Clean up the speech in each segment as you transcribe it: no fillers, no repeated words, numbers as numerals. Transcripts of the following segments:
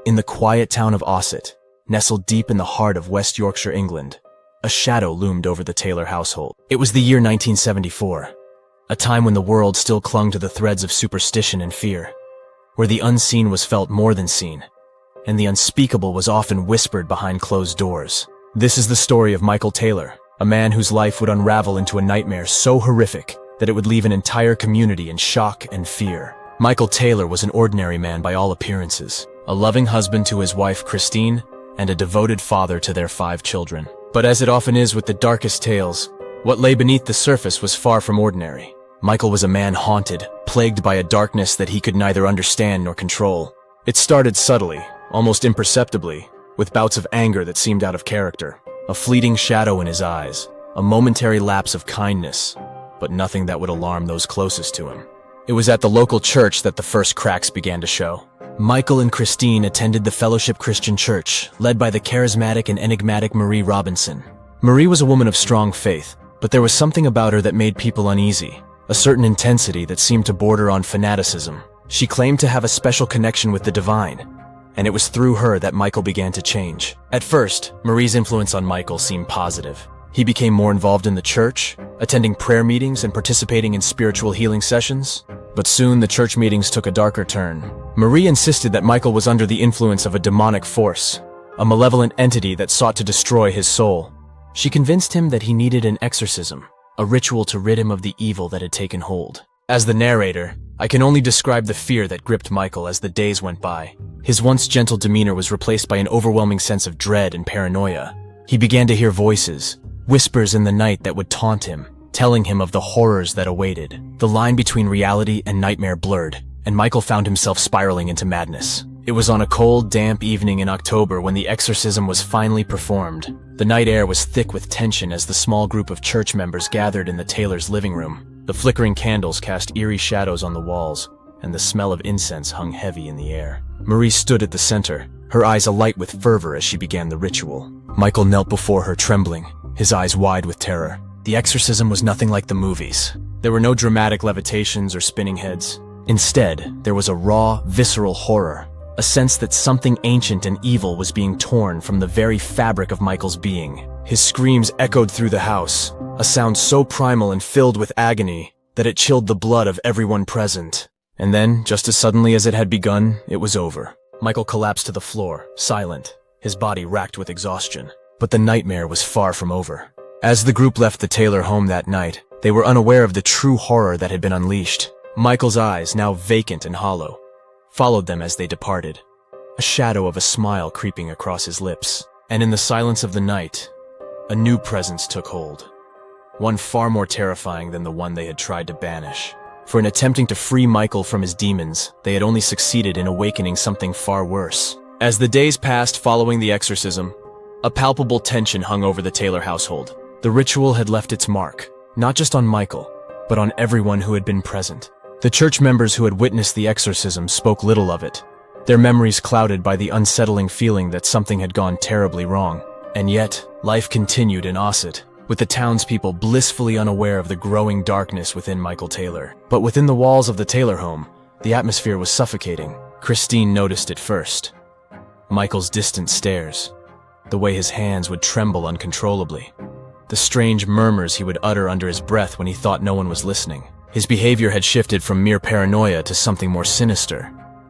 In the quiet town of Ossett, nestled deep in the heart of West Yorkshire, England, a shadow loomed over the Taylor household. It was the year 1974, a time when the world still clung to the threads of superstition and fear, where the unseen was felt more than seen, and the unspeakable was often whispered behind closed doors. This is the story of Michael Taylor, a man whose life would unravel into a nightmare so horrific that it would leave an entire community in shock and fear. Michael Taylor was an ordinary man by all appearances, a loving husband to his wife Christine, and a devoted father to their 5 children. But as it often is with the darkest tales, what lay beneath the surface was far from ordinary. Michael was a man haunted, plagued by a darkness that he could neither understand nor control. It started subtly, almost imperceptibly, with bouts of anger that seemed out of character, a fleeting shadow in his eyes, a momentary lapse of kindness, but nothing that would alarm those closest to him. It was at the local church that the first cracks began to show. Michael and Christine attended the Fellowship Christian Church, led by the charismatic and enigmatic Marie Robinson. Marie was a woman of strong faith, but there was something about her that made people uneasy, a certain intensity that seemed to border on fanaticism. She claimed to have a special connection with the divine, and it was through her that Michael began to change. At first, Marie's influence on Michael seemed positive. He became more involved in the church, attending prayer meetings and participating in spiritual healing sessions. But soon the church meetings took a darker turn. Marie insisted that Michael was under the influence of a demonic force, a malevolent entity that sought to destroy his soul. She convinced him that he needed an exorcism, a ritual to rid him of the evil that had taken hold. As the narrator, I can only describe the fear that gripped Michael as the days went by. His once gentle demeanor was replaced by an overwhelming sense of dread and paranoia. He began to hear voices, whispers in the night that would taunt him, telling him of the horrors that awaited. The line between reality and nightmare blurred, and Michael found himself spiraling into madness. It was on a cold, damp evening in October when the exorcism was finally performed. The night air was thick with tension as the small group of church members gathered in the Taylors' living room. The flickering candles cast eerie shadows on the walls, and the smell of incense hung heavy in the air. Marie stood at the center, her eyes alight with fervor as she began the ritual. Michael knelt before her, trembling, his eyes wide with terror. The exorcism was nothing like the movies. There were no dramatic levitations or spinning heads. Instead, there was a raw, visceral horror, a sense that something ancient and evil was being torn from the very fabric of Michael's being. His screams echoed through the house, a sound so primal and filled with agony that it chilled the blood of everyone present. And then, just as suddenly as it had begun, it was over. Michael collapsed to the floor, silent, his body racked with exhaustion. But the nightmare was far from over. As the group left the Taylor home that night, they were unaware of the true horror that had been unleashed. Michael's eyes, now vacant and hollow, followed them as they departed, a shadow of a smile creeping across his lips. And in the silence of the night, a new presence took hold, one far more terrifying than the one they had tried to banish. For in attempting to free Michael from his demons, they had only succeeded in awakening something far worse. As the days passed following the exorcism, a palpable tension hung over the Taylor household. The ritual had left its mark, not just on Michael, but on everyone who had been present. The church members who had witnessed the exorcism spoke little of it, their memories clouded by the unsettling feeling that something had gone terribly wrong. And yet, life continued in Ossett, with the townspeople blissfully unaware of the growing darkness within Michael Taylor. But within the walls of the Taylor home, the atmosphere was suffocating. Christine noticed it first. Michael's distant stares, the way his hands would tremble uncontrollably, the strange murmurs he would utter under his breath when he thought no one was listening. His behavior had shifted from mere paranoia to something more sinister,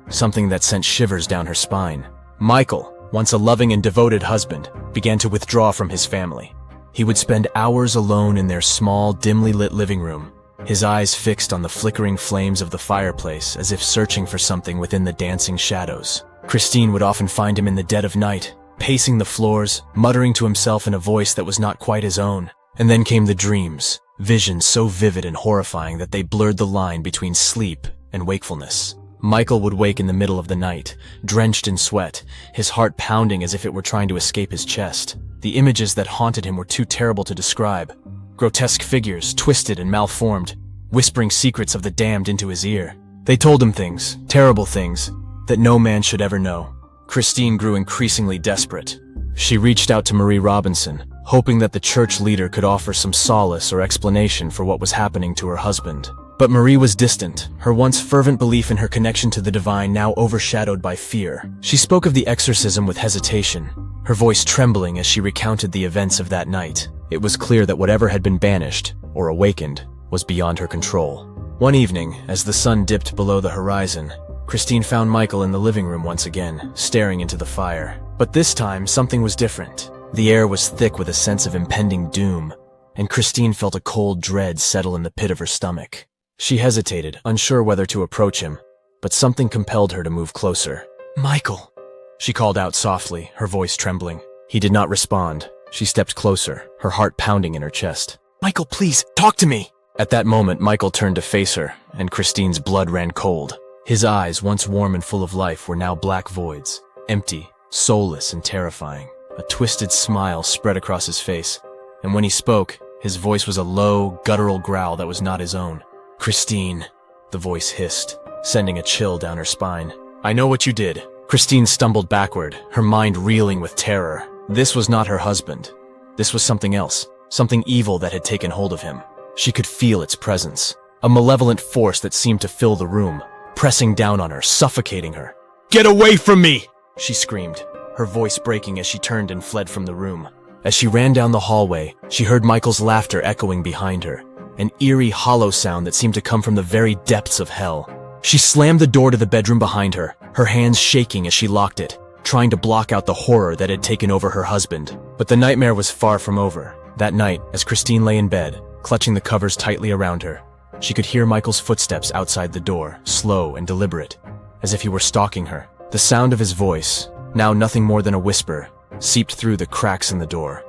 something that sent shivers down her spine. Michael, once a loving and devoted husband, began to withdraw from his family. He would spend hours alone in their small, dimly lit living room, his eyes fixed on the flickering flames of the fireplace as if searching for something within the dancing shadows. Christine would often find him in the dead of night, pacing the floors, muttering to himself in a voice that was not quite his own. And then came the dreams, visions so vivid and horrifying that they blurred the line between sleep and wakefulness. Michael would wake in the middle of the night, drenched in sweat, his heart pounding as if it were trying to escape his chest. The images that haunted him were too terrible to describe. Grotesque figures, twisted and malformed, whispering secrets of the damned into his ear. They told him things, terrible things, that no man should ever know. Christine grew increasingly desperate. She reached out to Marie Robinson, hoping that the church leader could offer some solace or explanation for what was happening to her husband. But Marie was distant, her once fervent belief in her connection to the divine now overshadowed by fear. She spoke of the exorcism with hesitation, her voice trembling as she recounted the events of that night. It was clear that whatever had been banished, or awakened, was beyond her control. One evening, as the sun dipped below the horizon, Christine found Michael in the living room once again, staring into the fire. But this time, something was different. The air was thick with a sense of impending doom, and Christine felt a cold dread settle in the pit of her stomach. She hesitated, unsure whether to approach him, but something compelled her to move closer. "Michael," she called out softly, her voice trembling. He did not respond. She stepped closer, her heart pounding in her chest. "Michael, please, talk to me!" At that moment, Michael turned to face her, and Christine's blood ran cold. His eyes, once warm and full of life, were now black voids, empty, soulless, and terrifying. A twisted smile spread across his face, and when he spoke, his voice was a low, guttural growl that was not his own. "Christine," the voice hissed, sending a chill down her spine. "I know what you did." Christine stumbled backward, her mind reeling with terror. This was not her husband. This was something else, something evil that had taken hold of him. She could feel its presence, a malevolent force that seemed to fill the room, pressing down on her, suffocating her. "Get away from me!" she screamed, her voice breaking as she turned and fled from the room. As she ran down the hallway, she heard Michael's laughter echoing behind her, an eerie, hollow sound that seemed to come from the very depths of hell. She slammed the door to the bedroom behind her, her hands shaking as she locked it, trying to block out the horror that had taken over her husband. But the nightmare was far from over. That night, as Christine lay in bed, clutching the covers tightly around her, she could hear Michael's footsteps outside the door, slow and deliberate, as if he were stalking her. The sound of his voice, now nothing more than a whisper, seeped through the cracks in the door.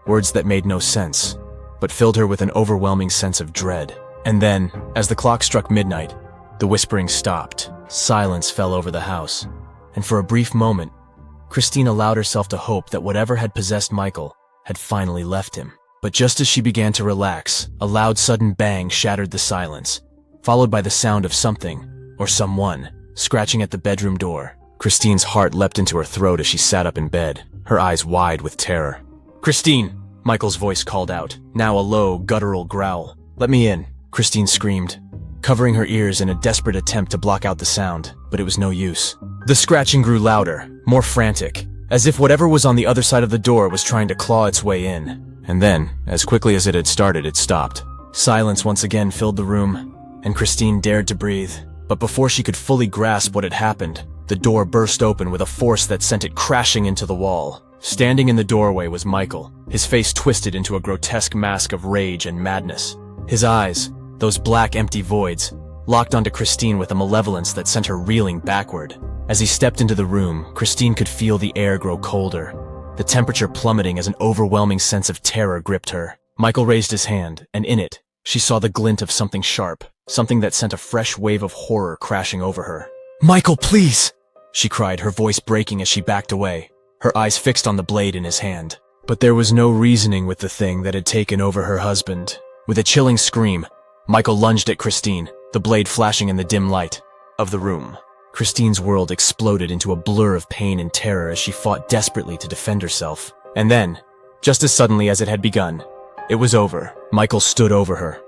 Words that made no sense, but filled her with an overwhelming sense of dread. And then, as the clock struck midnight, the whispering stopped. Silence fell over the house, and for a brief moment, Christine allowed herself to hope that whatever had possessed Michael had finally left him. But just as she began to relax, a loud sudden bang shattered the silence, followed by the sound of something, or someone, scratching at the bedroom door. Christine's heart leapt into her throat as she sat up in bed, her eyes wide with terror. "Christine!" Michael's voice called out, now a low, guttural growl. "Let me in," Christine screamed, covering her ears in a desperate attempt to block out the sound, but it was no use. The scratching grew louder, more frantic, as if whatever was on the other side of the door was trying to claw its way in. And then, as quickly as it had started, it stopped. Silence once again filled the room, and Christine dared to breathe. But before she could fully grasp what had happened, the door burst open with a force that sent it crashing into the wall. Standing in the doorway was Michael, his face twisted into a grotesque mask of rage and madness. His eyes, those black empty voids, locked onto Christine with a malevolence that sent her reeling backward. As he stepped into the room, Christine could feel the air grow colder, the temperature plummeting as an overwhelming sense of terror gripped her. Michael raised his hand, and in it, she saw the glint of something sharp, something that sent a fresh wave of horror crashing over her. "Michael, please!" she cried, her voice breaking as she backed away, her eyes fixed on the blade in his hand. But there was no reasoning with the thing that had taken over her husband. With a chilling scream, Michael lunged at Christine, the blade flashing in the dim light of the room. Christine's world exploded into a blur of pain and terror as she fought desperately to defend herself. And then, just as suddenly as it had begun, it was over. Michael stood over her,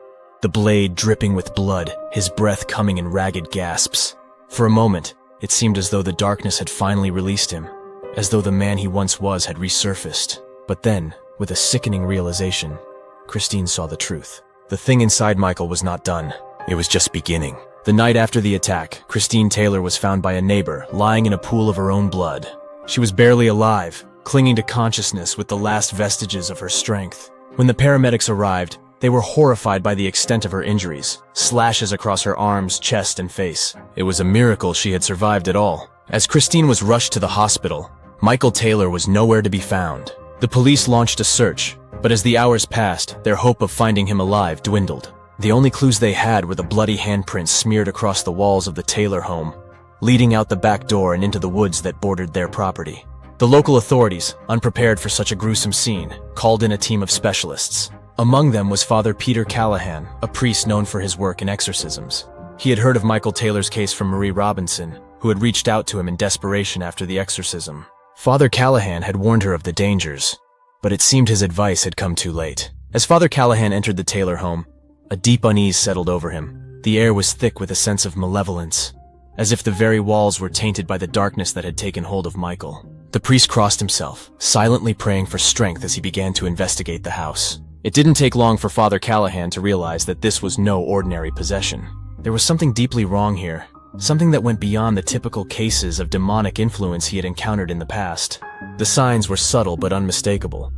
the blade dripping with blood, his breath coming in ragged gasps. For a moment, it seemed as though the darkness had finally released him, as though the man he once was had resurfaced. But then, with a sickening realization, Christine saw the truth. The thing inside Michael was not done. It was just beginning. The night after the attack, Christine Taylor was found by a neighbor, lying in a pool of her own blood. She was barely alive, clinging to consciousness with the last vestiges of her strength. When the paramedics arrived, they were horrified by the extent of her injuries, slashes across her arms, chest, and face. It was a miracle she had survived at all. As Christine was rushed to the hospital, Michael Taylor was nowhere to be found. The police launched a search, but as the hours passed, their hope of finding him alive dwindled. The only clues they had were the bloody handprints smeared across the walls of the Taylor home, leading out the back door and into the woods that bordered their property. The local authorities, unprepared for such a gruesome scene, called in a team of specialists. Among them was Father Peter Callahan, a priest known for his work in exorcisms. He had heard of Michael Taylor's case from Marie Robinson, who had reached out to him in desperation after the exorcism. Father Callahan had warned her of the dangers, but it seemed his advice had come too late. As Father Callahan entered the Taylor home, a deep unease settled over him. The air was thick with a sense of malevolence, as if the very walls were tainted by the darkness that had taken hold of Michael. The priest crossed himself, silently praying for strength as he began to investigate the house. It didn't take long for Father Callahan to realize that this was no ordinary possession. There was something deeply wrong here, something that went beyond the typical cases of demonic influence he had encountered in the past. The signs were subtle but unmistakable.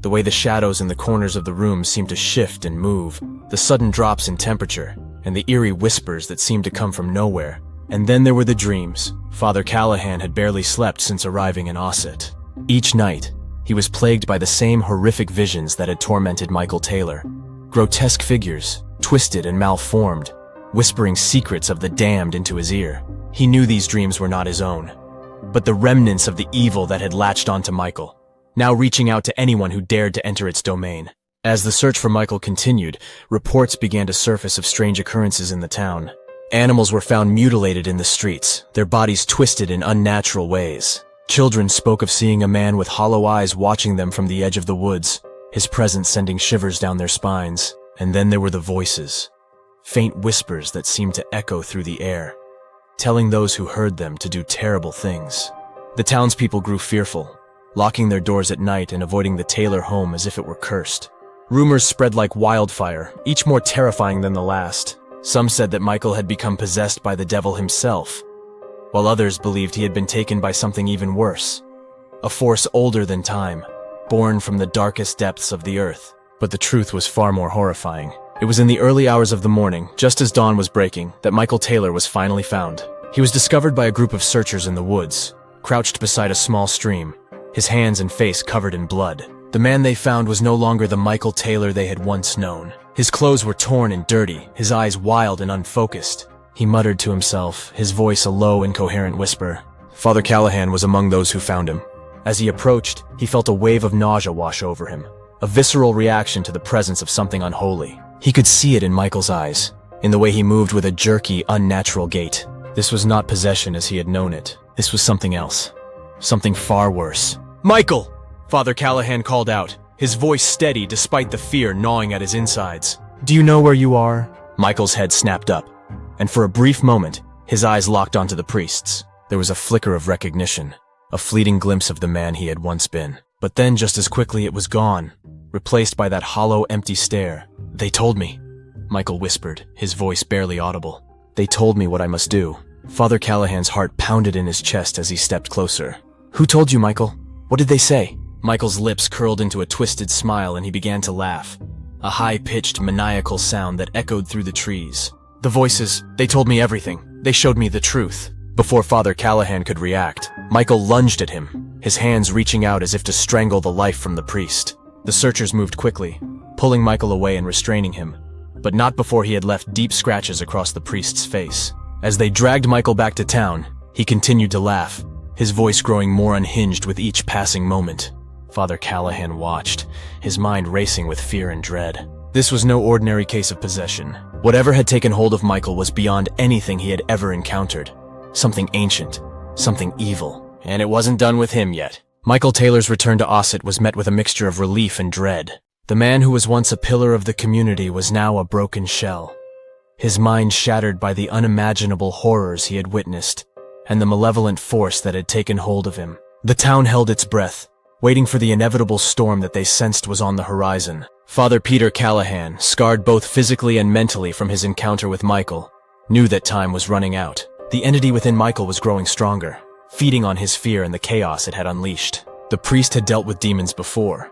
The way the shadows in the corners of the room seemed to shift and move, the sudden drops in temperature, and the eerie whispers that seemed to come from nowhere. And then there were the dreams. Father Callahan had barely slept since arriving in Ossett. Each night, he was plagued by the same horrific visions that had tormented Michael Taylor. Grotesque figures, twisted and malformed, whispering secrets of the damned into his ear. He knew these dreams were not his own, but the remnants of the evil that had latched onto Michael, now reaching out to anyone who dared to enter its domain. As the search for Michael continued, reports began to surface of strange occurrences in the town. Animals were found mutilated in the streets, their bodies twisted in unnatural ways. Children spoke of seeing a man with hollow eyes watching them from the edge of the woods, his presence sending shivers down their spines. And then there were the voices, faint whispers that seemed to echo through the air, telling those who heard them to do terrible things. The townspeople grew fearful, locking their doors at night and avoiding the Taylor home as if it were cursed. Rumors spread like wildfire, each more terrifying than the last. Some said that Michael had become possessed by the devil himself, while others believed he had been taken by something even worse, a force older than time, born from the darkest depths of the earth. But the truth was far more horrifying. It was in the early hours of the morning, just as dawn was breaking, that Michael Taylor was finally found. He was discovered by a group of searchers in the woods, crouched beside a small stream, his hands and face covered in blood. The man they found was no longer the Michael Taylor they had once known. His clothes were torn and dirty, his eyes wild and unfocused. He muttered to himself, his voice a low, incoherent whisper. Father Callahan was among those who found him. As he approached, he felt a wave of nausea wash over him, a visceral reaction to the presence of something unholy. He could see it in Michael's eyes, in the way he moved with a jerky, unnatural gait. This was not possession as he had known it. This was something else. Something far worse. "Michael!" Father Callahan called out, his voice steady despite the fear gnawing at his insides. "Do you know where you are?" Michael's head snapped up, and for a brief moment, his eyes locked onto the priest's. There was a flicker of recognition, a fleeting glimpse of the man he had once been. But then just as quickly it was gone, replaced by that hollow, empty stare. "They told me," Michael whispered, his voice barely audible. "They told me what I must do." Father Callahan's heart pounded in his chest as he stepped closer. "Who told you, Michael? What did they say?" Michael's lips curled into a twisted smile and he began to laugh, a high-pitched, maniacal sound that echoed through the trees. "The voices, they told me everything. They showed me the truth." Before Father Callahan could react, Michael lunged at him, his hands reaching out as if to strangle the life from the priest. The searchers moved quickly, pulling Michael away and restraining him, but not before he had left deep scratches across the priest's face. As they dragged Michael back to town, he continued to laugh, his voice growing more unhinged with each passing moment. Father Callahan watched, his mind racing with fear and dread. This was no ordinary case of possession. Whatever had taken hold of Michael was beyond anything he had ever encountered. Something ancient, something evil, and it wasn't done with him yet. Michael Taylor's return to Ossett was met with a mixture of relief and dread. The man who was once a pillar of the community was now a broken shell, his mind shattered by the unimaginable horrors he had witnessed and the malevolent force that had taken hold of him. The town held its breath, waiting for the inevitable storm that they sensed was on the horizon. Father Peter Callahan, scarred both physically and mentally from his encounter with Michael, knew that time was running out. The entity within Michael was growing stronger, feeding on his fear and the chaos it had unleashed. The priest had dealt with demons before,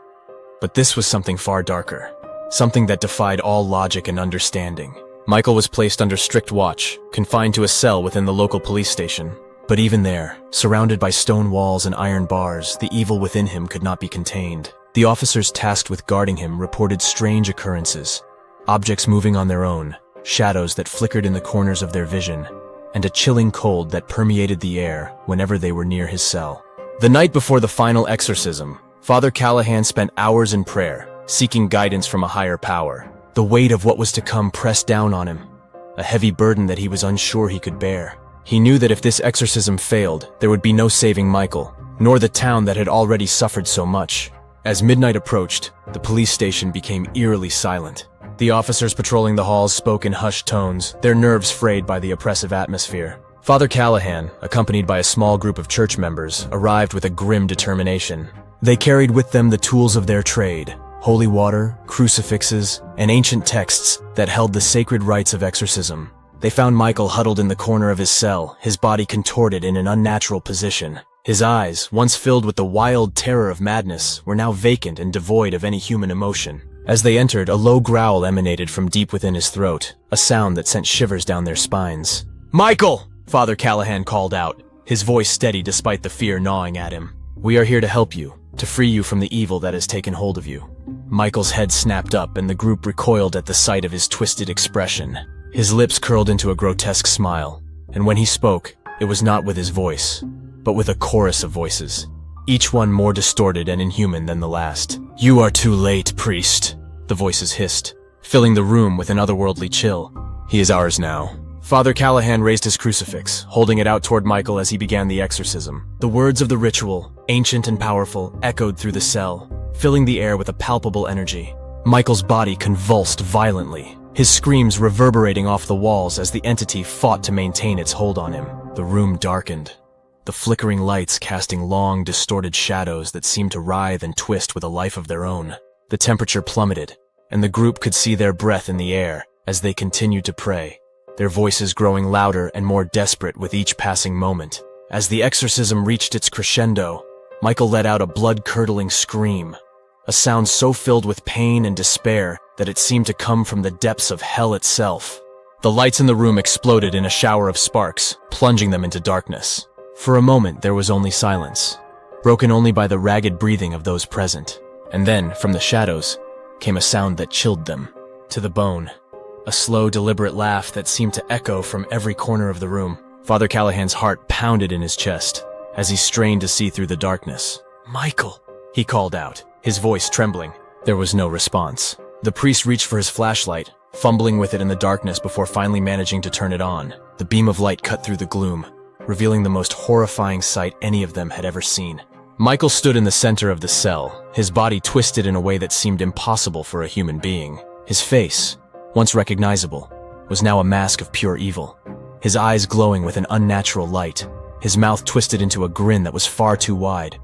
but this was something far darker, something that defied all logic and understanding. Michael was placed under strict watch, confined to a cell within the local police station. But even there, surrounded by stone walls and iron bars, the evil within him could not be contained. The officers tasked with guarding him reported strange occurrences, objects moving on their own, shadows that flickered in the corners of their vision, and a chilling cold that permeated the air whenever they were near his cell. The night before the final exorcism, Father Callahan spent hours in prayer, seeking guidance from a higher power. The weight of what was to come pressed down on him, a heavy burden that he was unsure he could bear. He knew that if this exorcism failed, there would be no saving Michael, nor the town that had already suffered so much. As midnight approached, the police station became eerily silent. The officers patrolling the halls spoke in hushed tones, their nerves frayed by the oppressive atmosphere. Father Callahan, accompanied by a small group of church members, arrived with a grim determination. They carried with them the tools of their trade: holy water, crucifixes, and ancient texts that held the sacred rites of exorcism. They found Michael huddled in the corner of his cell, his body contorted in an unnatural position. His eyes, once filled with the wild terror of madness, were now vacant and devoid of any human emotion. As they entered, a low growl emanated from deep within his throat, a sound that sent shivers down their spines. "Michael!" Father Callahan called out, his voice steady despite the fear gnawing at him. "We are here to help you, to free you from the evil that has taken hold of you." Michael's head snapped up and the group recoiled at the sight of his twisted expression. His lips curled into a grotesque smile, and when he spoke, it was not with his voice, but with a chorus of voices, each one more distorted and inhuman than the last. "You are too late, priest," the voices hissed, filling the room with an otherworldly chill. "He is ours now." Father Callahan raised his crucifix, holding it out toward Michael as he began the exorcism. The words of the ritual, ancient and powerful, echoed through the cell, filling the air with a palpable energy. Michael's body convulsed violently, his screams reverberating off the walls as the entity fought to maintain its hold on him. The room darkened, the flickering lights casting long, distorted shadows that seemed to writhe and twist with a life of their own. The temperature plummeted, and the group could see their breath in the air as they continued to pray, their voices growing louder and more desperate with each passing moment. As the exorcism reached its crescendo, Michael let out a blood-curdling scream, a sound so filled with pain and despair that it seemed to come from the depths of hell itself. The lights in the room exploded in a shower of sparks, plunging them into darkness. For a moment, there was only silence, broken only by the ragged breathing of those present. And then, from the shadows, came a sound that chilled them to the bone. A slow, deliberate laugh that seemed to echo from every corner of the room. Father Callahan's heart pounded in his chest as he strained to see through the darkness. "Michael!" he called out, his voice trembling. There was no response. The priest reached for his flashlight, fumbling with it in the darkness before finally managing to turn it on. The beam of light cut through the gloom, revealing the most horrifying sight any of them had ever seen. Michael stood in the center of the cell, his body twisted in a way that seemed impossible for a human being. His face, once recognizable, was now a mask of pure evil, his eyes glowing with an unnatural light, his mouth twisted into a grin that was far too wide,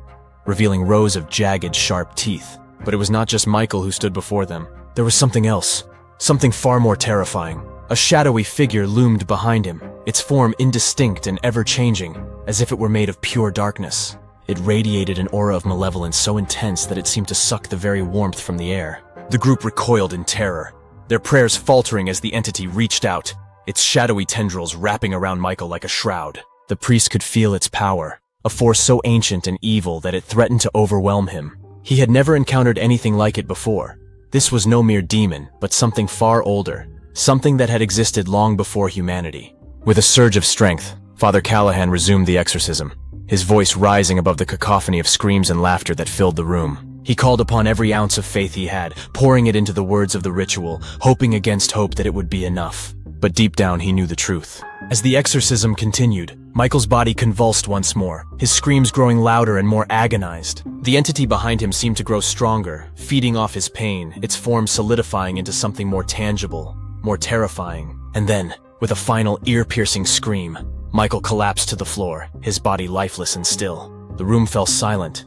revealing rows of jagged, sharp teeth. But it was not just Michael who stood before them. There was something else, something far more terrifying. A shadowy figure loomed behind him, its form indistinct and ever-changing, as if it were made of pure darkness. It radiated an aura of malevolence so intense that it seemed to suck the very warmth from the air. The group recoiled in terror, their prayers faltering as the entity reached out, its shadowy tendrils wrapping around Michael like a shroud. The priest could feel its power, a force so ancient and evil that it threatened to overwhelm him. He had never encountered anything like it before. This was no mere demon, but something far older, something that had existed long before humanity. With a surge of strength, Father Callahan resumed the exorcism, his voice rising above the cacophony of screams and laughter that filled the room. He called upon every ounce of faith he had, pouring it into the words of the ritual, hoping against hope that it would be enough. But deep down he knew the truth. As the exorcism continued, Michael's body convulsed once more, his screams growing louder and more agonized. The entity behind him seemed to grow stronger, feeding off his pain, its form solidifying into something more tangible, more terrifying. And then, with a final ear-piercing scream, Michael collapsed to the floor, his body lifeless and still. The room fell silent,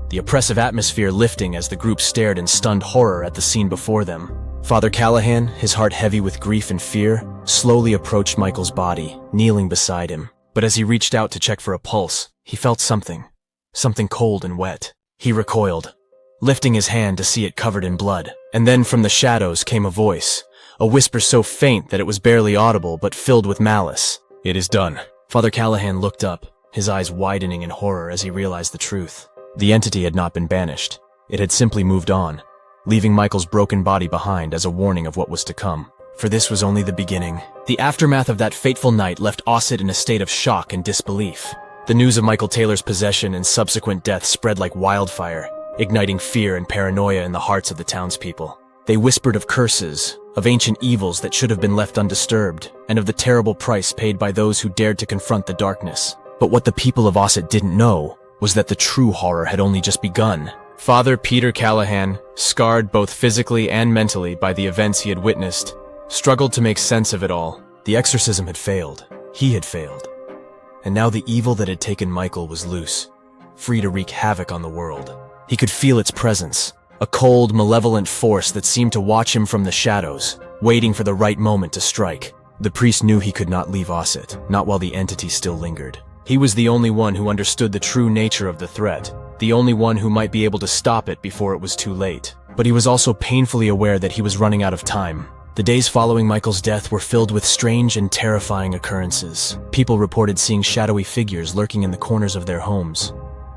the oppressive atmosphere lifting as the group stared in stunned horror at the scene before them. Father Callahan, his heart heavy with grief and fear, slowly approached Michael's body, kneeling beside him. But as he reached out to check for a pulse, he felt something cold and wet. He recoiled, lifting his hand to see it covered in blood. And then from the shadows came a voice, a whisper so faint that it was barely audible but filled with malice. "It is done." Father Callahan looked up, his eyes widening in horror as he realized the truth. The entity had not been banished. It had simply moved on, leaving Michael's broken body behind as a warning of what was to come. For this was only the beginning. The aftermath of that fateful night left Ossett in a state of shock and disbelief. The news of Michael Taylor's possession and subsequent death spread like wildfire, igniting fear and paranoia in the hearts of the townspeople. They whispered of curses, of ancient evils that should have been left undisturbed, and of the terrible price paid by those who dared to confront the darkness. But what the people of Ossett didn't know was that the true horror had only just begun. Father Peter Callahan, scarred both physically and mentally by the events he had witnessed, struggled to make sense of it all. The exorcism had failed. He had failed. And now the evil that had taken Michael was loose, free to wreak havoc on the world. He could feel its presence, a cold, malevolent force that seemed to watch him from the shadows, waiting for the right moment to strike. The priest knew he could not leave Ossett, not while the entity still lingered. He was the only one who understood the true nature of the threat, the only one who might be able to stop it before it was too late. But he was also painfully aware that he was running out of time. The days following Michael's death were filled with strange and terrifying occurrences. People reported seeing shadowy figures lurking in the corners of their homes,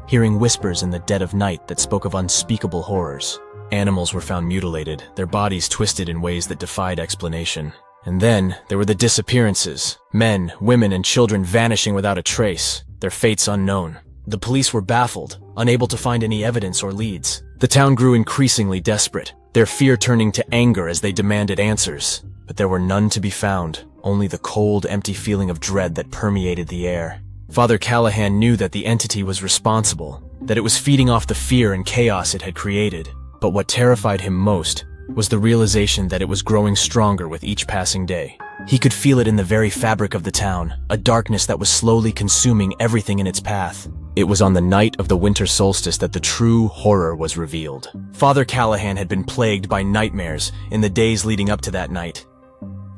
hearing whispers in the dead of night that spoke of unspeakable horrors. Animals were found mutilated, their bodies twisted in ways that defied explanation. And then there were the disappearances. Men, women, and children vanishing without a trace, their fates unknown. The police were baffled, unable to find any evidence or leads. The town grew increasingly desperate, their fear turning to anger as they demanded answers. But there were none to be found, only the cold, empty feeling of dread that permeated the air. Father Callahan knew that the entity was responsible, that it was feeding off the fear and chaos it had created. But what terrified him most was the realization that it was growing stronger with each passing day. He could feel it in the very fabric of the town, a darkness that was slowly consuming everything in its path. It was on the night of the winter solstice that the true horror was revealed. Father Callahan had been plagued by nightmares in the days leading up to that night.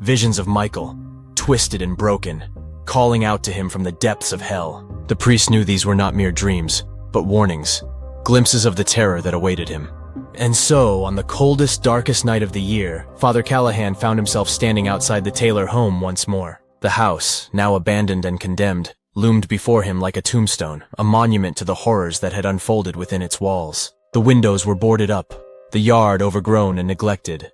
Visions of Michael, twisted and broken, calling out to him from the depths of hell. The priest knew these were not mere dreams, but warnings, glimpses of the terror that awaited him. And so, on the coldest, darkest night of the year, Father Callahan found himself standing outside the Taylor home once more. The house, now abandoned and condemned, loomed before him like a tombstone, a monument to the horrors that had unfolded within its walls. The windows were boarded up, the yard overgrown and neglected.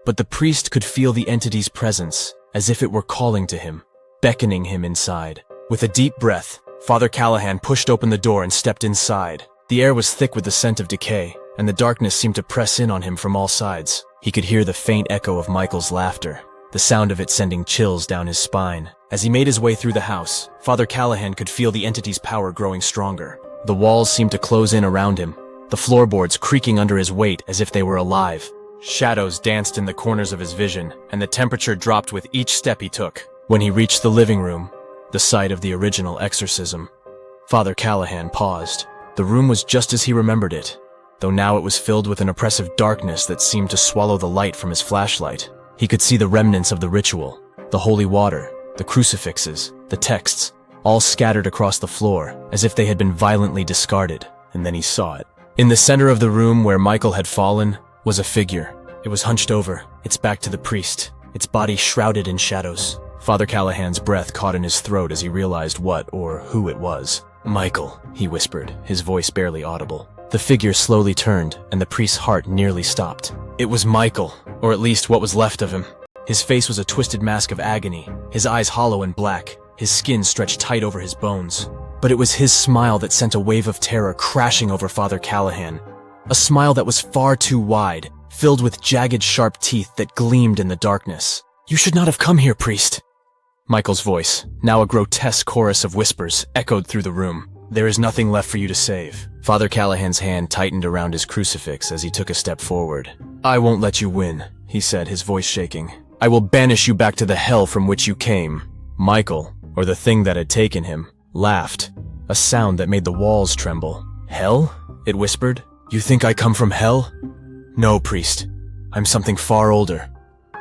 But the priest could feel the entity's presence, as if it were calling to him, beckoning him inside. With a deep breath, Father Callahan pushed open the door and stepped inside. The air was thick with the scent of decay, and the darkness seemed to press in on him from all sides. He could hear the faint echo of Michael's laughter, the sound of it sending chills down his spine. As he made his way through the house, Father Callahan could feel the entity's power growing stronger. The walls seemed to close in around him, the floorboards creaking under his weight as if they were alive. Shadows danced in the corners of his vision, and the temperature dropped with each step he took. When he reached the living room, the site of the original exorcism, Father Callahan paused. The room was just as he remembered it, though now it was filled with an oppressive darkness that seemed to swallow the light from his flashlight. He could see the remnants of the ritual, the holy water, the crucifixes, the texts, all scattered across the floor, as if they had been violently discarded. And then he saw it. In the center of the room where Michael had fallen was a figure. It was hunched over, its back to the priest, its body shrouded in shadows. Father Callahan's breath caught in his throat as he realized what or who it was. "Michael," he whispered, his voice barely audible. The figure slowly turned, and the priest's heart nearly stopped. It was Michael, or at least what was left of him. His face was a twisted mask of agony, his eyes hollow and black, his skin stretched tight over his bones. But it was his smile that sent a wave of terror crashing over Father Callahan. A smile that was far too wide, filled with jagged, sharp teeth that gleamed in the darkness. "You should not have come here, priest." Michael's voice, now a grotesque chorus of whispers, echoed through the room. "There is nothing left for you to save." Father Callahan's hand tightened around his crucifix as he took a step forward. "I won't let you win," he said, his voice shaking. "I will banish you back to the hell from which you came." Michael, or the thing that had taken him, laughed, a sound that made the walls tremble. "Hell?" it whispered. "You think I come from hell?" "No, priest. I'm something far older,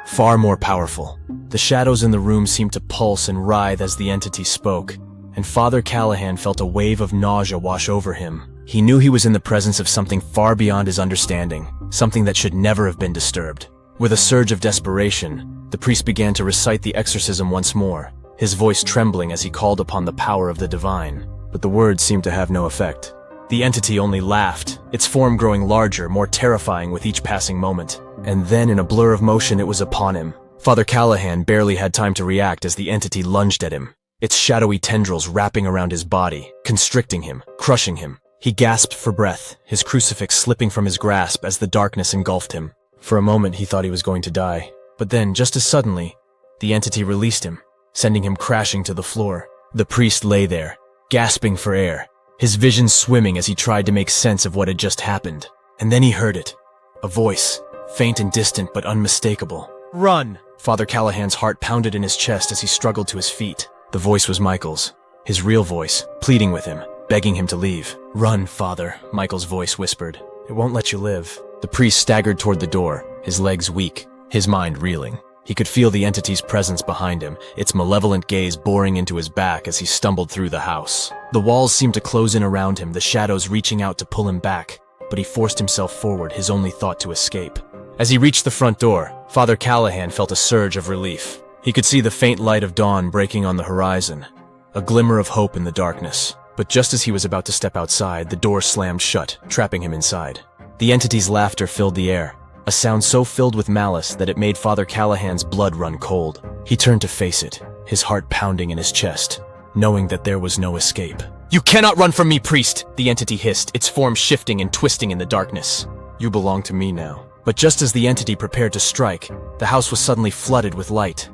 far more powerful." The shadows in the room seemed to pulse and writhe as the entity spoke, and Father Callahan felt a wave of nausea wash over him. He knew he was in the presence of something far beyond his understanding, something that should never have been disturbed. With a surge of desperation, the priest began to recite the exorcism once more, his voice trembling as he called upon the power of the divine. But the words seemed to have no effect. The entity only laughed, its form growing larger, more terrifying with each passing moment. And then, in a blur of motion, it was upon him. Father Callahan barely had time to react as the entity lunged at him, its shadowy tendrils wrapping around his body, constricting him, crushing him. He gasped for breath, his crucifix slipping from his grasp as the darkness engulfed him. For a moment he thought he was going to die, but then, just as suddenly, the entity released him, sending him crashing to the floor. The priest lay there, gasping for air, his vision swimming as he tried to make sense of what had just happened. And then he heard it. A voice, faint and distant but unmistakable. "Run!" Father Callahan's heart pounded in his chest as he struggled to his feet. The voice was Michael's, his real voice, pleading with him, begging him to leave. "Run, Father," Michael's voice whispered. "It won't let you live." The priest staggered toward the door, his legs weak, his mind reeling. He could feel the entity's presence behind him, its malevolent gaze boring into his back as he stumbled through the house. The walls seemed to close in around him, the shadows reaching out to pull him back, but he forced himself forward, his only thought to escape. As he reached the front door, Father Callahan felt a surge of relief. He could see the faint light of dawn breaking on the horizon, a glimmer of hope in the darkness. But just as he was about to step outside, the door slammed shut, trapping him inside. The entity's laughter filled the air, a sound so filled with malice that it made Father Callahan's blood run cold. He turned to face it, his heart pounding in his chest, knowing that there was no escape. "You cannot run from me, priest!" the entity hissed, its form shifting and twisting in the darkness. "You belong to me now." But just as the entity prepared to strike, the house was suddenly flooded with light.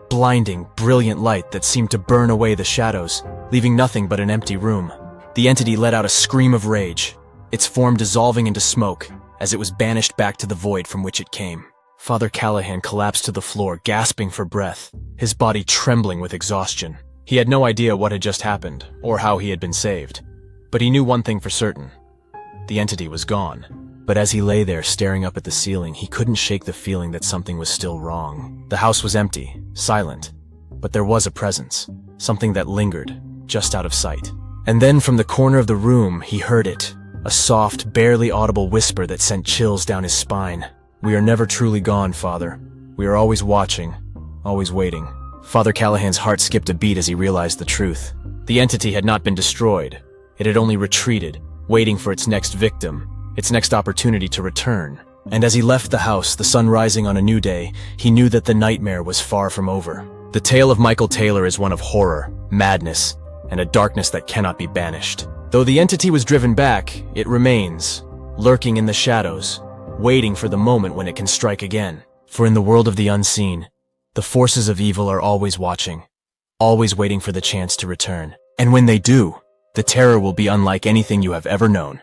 Blinding, brilliant light that seemed to burn away the shadows, leaving nothing but an empty room. The entity let out a scream of rage, its form dissolving into smoke as it was banished back to the void from which it came. Father Callahan collapsed to the floor, gasping for breath, his body trembling with exhaustion. He had no idea what had just happened, or how he had been saved. But he knew one thing for certain. The entity was gone. But as he lay there staring up at the ceiling, he couldn't shake the feeling that something was still wrong. The house was empty, silent, but there was a presence, something that lingered, just out of sight. And then from the corner of the room, he heard it, a soft, barely audible whisper that sent chills down his spine. "We are never truly gone, Father. We are always watching, always waiting." Father Callahan's heart skipped a beat as he realized the truth. The entity had not been destroyed. It had only retreated, waiting for its next victim, its next opportunity to return. And as he left the house, the sun rising on a new day, he knew that the nightmare was far from over. The tale of Michael Taylor is one of horror, madness, and a darkness that cannot be banished. Though the entity was driven back, it remains, lurking in the shadows, waiting for the moment when it can strike again. For in the world of the unseen, the forces of evil are always watching, always waiting for the chance to return. And when they do, the terror will be unlike anything you have ever known.